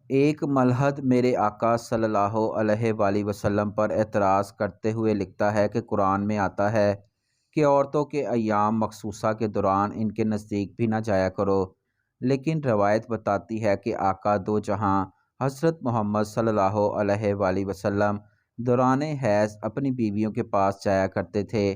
ایک ملحد میرے آقا صلی اللہ علیہ وآلہ وسلم پر اعتراض کرتے ہوئے لکھتا ہے کہ قرآن میں آتا ہے کہ عورتوں کے ایام مخصوصہ کے دوران ان کے نزدیک بھی نہ جایا کرو، لیکن روایت بتاتی ہے کہ آقا دو جہاں حضرت محمد صلی اللہ علیہ وآلہ وسلم دوران حیض اپنی بیویوں کے پاس جایا کرتے تھے۔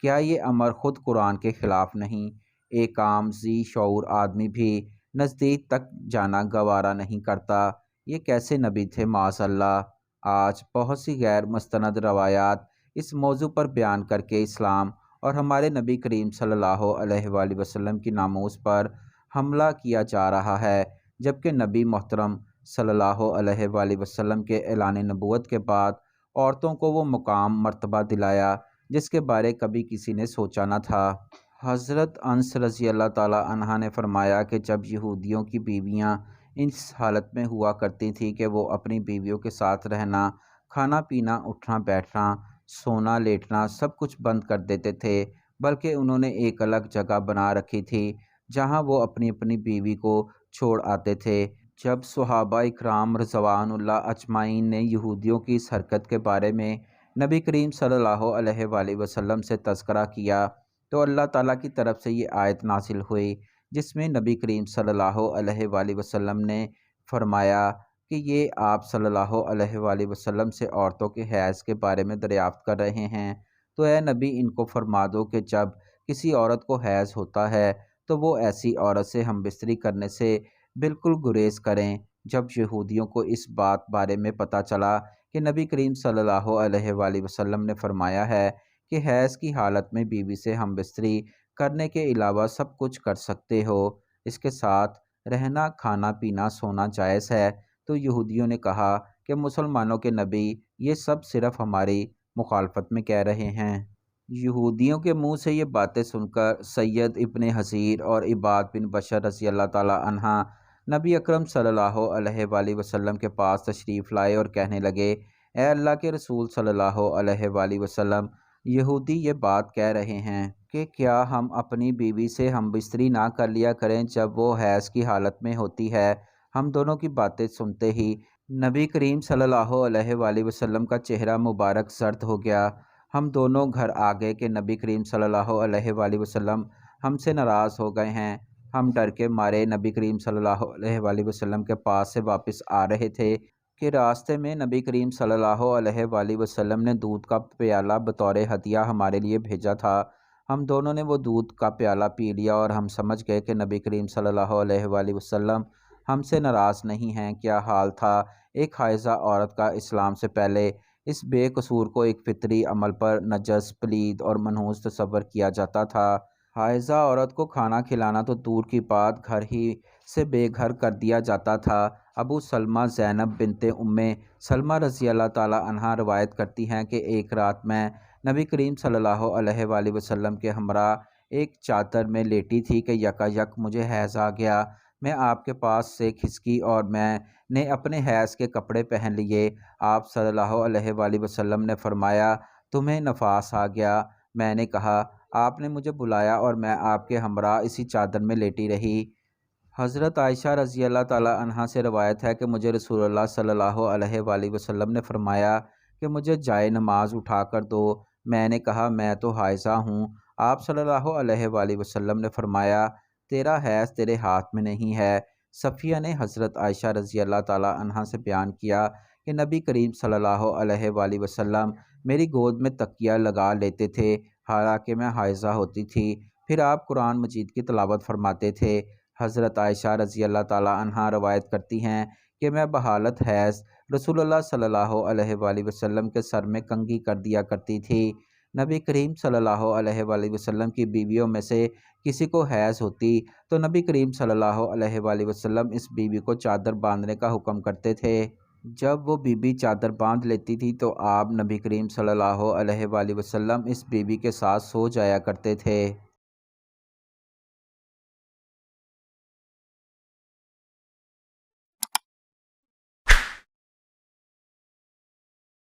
کیا یہ امر خود قرآن کے خلاف نہیں؟ ایک عام ذی شعور آدمی بھی نزدیک تک جانا گوارا نہیں کرتا، یہ کیسے نبی تھے معاذ اللہ۔ آج بہت سی غیر مستند روایات اس موضوع پر بیان کر کے اسلام اور ہمارے نبی کریم صلی اللہ علیہ وآلہ وسلم کی ناموس پر حملہ کیا جا رہا ہے، جبکہ نبی محترم صلی اللہ علیہ وآلہ وسلم کے اعلان نبوت کے بعد عورتوں کو وہ مقام مرتبہ دلایا جس کے بارے کبھی کسی نے سوچا نہ تھا۔ حضرت انس رضی اللہ تعالی عنہ نے فرمایا کہ جب یہودیوں کی بیویاں اس حالت میں ہوا کرتی تھیں کہ وہ اپنی بیویوں کے ساتھ رہنا، کھانا پینا، اٹھنا بیٹھنا، سونا لیٹنا سب کچھ بند کر دیتے تھے، بلکہ انہوں نے ایک الگ جگہ بنا رکھی تھی جہاں وہ اپنی اپنی بیوی کو چھوڑ آتے تھے۔ جب صحابہ اکرام رضوان اللہ اجمعین نے یہودیوں کی اس حرکت کے بارے میں نبی کریم صلی اللہ علیہ وآلہ وسلم سے تذکرہ کیا تو اللہ تعالیٰ کی طرف سے یہ آیت نازل ہوئی جس میں نبی کریم صلی اللہ علیہ وآلہ وسلم نے فرمایا کہ یہ آپ صلی اللہ علیہ وآلہ وسلم سے عورتوں کے حیض کے بارے میں دریافت کر رہے ہیں، تو اے نبی ان کو فرما دو کہ جب کسی عورت کو حیض ہوتا ہے تو وہ ایسی عورت سے ہم بستری کرنے سے بالکل گریز کریں۔ جب یہودیوں کو اس بات بارے میں پتہ چلا کہ نبی کریم صلی اللہ علیہ وآلہ وسلم نے فرمایا ہے کہ حیض کی حالت میں بیوی سے ہم بستری کرنے کے علاوہ سب کچھ کر سکتے ہو، اس کے ساتھ رہنا، کھانا پینا، سونا جائز ہے، تو یہودیوں نے کہا کہ مسلمانوں کے نبی یہ سب صرف ہماری مخالفت میں کہہ رہے ہیں۔ یہودیوں کے منہ سے یہ باتیں سن کر سید ابن حضیر اور عباد بن بشر رضی اللہ تعالی عنہ نبی اکرم صلی اللہ علیہ وآلہ وسلم کے پاس تشریف لائے اور کہنے لگے، اے اللہ کے رسول صلی اللہ علیہ وآلہ وسلم، یہودی یہ بات کہہ رہے ہیں کہ کیا ہم اپنی بیوی سے ہم بستری نہ کر لیا کریں جب وہ حیض کی حالت میں ہوتی ہے۔ ہم دونوں کی باتیں سنتے ہی نبی کریم صلی اللہ علیہ وآلہ وسلم کا چہرہ مبارک زرد ہو گیا۔ ہم دونوں گھر آ گئے کہ نبی کریم صلی اللہ علیہ وآلہ وسلم ہم سے ناراض ہو گئے ہیں۔ ہم ڈر کے مارے نبی کریم صلی اللہ علیہ وآلہ وسلم کے پاس سے واپس آ رہے تھے کہ راستے میں نبی کریم صلی اللہ علیہ وآلہ وسلم نے دودھ کا پیالہ بطور ہدیہ ہمارے لیے بھیجا تھا۔ ہم دونوں نے وہ دودھ کا پیالہ پی لیا اور ہم سمجھ گئے کہ نبی کریم صلی اللہ علیہ وآلہ وسلم ہم سے ناراض نہیں ہیں۔ کیا حال تھا ایک حائضہ عورت کا اسلام سے پہلے؟ اس بے قصور کو ایک فطری عمل پر نجس، پلید اور منحوس تصور کیا جاتا تھا۔ حائضہ عورت کو کھانا کھلانا تو دور کی بات، گھر ہی سے بے گھر کر دیا جاتا تھا۔ ابو سلمہ زینب بنت ام سلمہ رضی اللہ تعالی عنہا روایت کرتی ہیں کہ ایک رات میں نبی کریم صلی اللہ علیہ وآلہ وسلم کے ہمراہ ایک چادر میں لیٹی تھی کہ یکا یک مجھے حیض آ گیا۔ میں آپ کے پاس سے کھسکی اور میں نے اپنے حیض کے کپڑے پہن لیے۔ آپ صلی اللہ علیہ وآلہ وسلم نے فرمایا، تمہیں نفاس آ گیا؟ میں نے کہا، آپ نے مجھے بلایا اور میں آپ کے ہمراہ اسی چادر میں لیٹی رہی۔ حضرت عائشہ رضی اللہ تعالی عنہا سے روایت ہے کہ مجھے رسول اللہ صلی اللہ علیہ وآلہ وسلم نے فرمایا کہ مجھے جائے نماز اٹھا کر دو۔ میں نے کہا، میں تو حائضہ ہوں۔ آپ صلی اللہ علیہ وآلہ وسلم نے فرمایا، تیرا حیض تیرے ہاتھ میں نہیں ہے۔ صفیہ نے حضرت عائشہ رضی اللہ تعالی عنہا سے بیان کیا کہ نبی کریم صلی اللہ علیہ وآلہ وسلم میری گود میں تکیہ لگا لیتے تھے حالانکہ میں حائضہ ہوتی تھی، پھر آپ قرآن مجید کی تلاوت فرماتے تھے۔ حضرت عائشہ رضی اللہ تعالی عنہا روایت کرتی ہیں کہ میں بحالت حیض رسول اللہ صلی اللہ علیہ وآلہ وسلم کے سر میں کنگھی کر دیا کرتی تھی۔ نبی کریم صلی اللہ علیہ وآلہ وسلم کی بیویوں میں سے کسی کو حیض ہوتی تو نبی کریم صلی اللہ علیہ وآلہ وسلم اس بیوی کو چادر باندھنے کا حکم کرتے تھے۔ جب وہ بیوی چادر باندھ لیتی تھی تو آپ نبی کریم صلی اللہ علیہ وآلہ وسلم اس بیوی کے ساتھ سو جایا کرتے تھے۔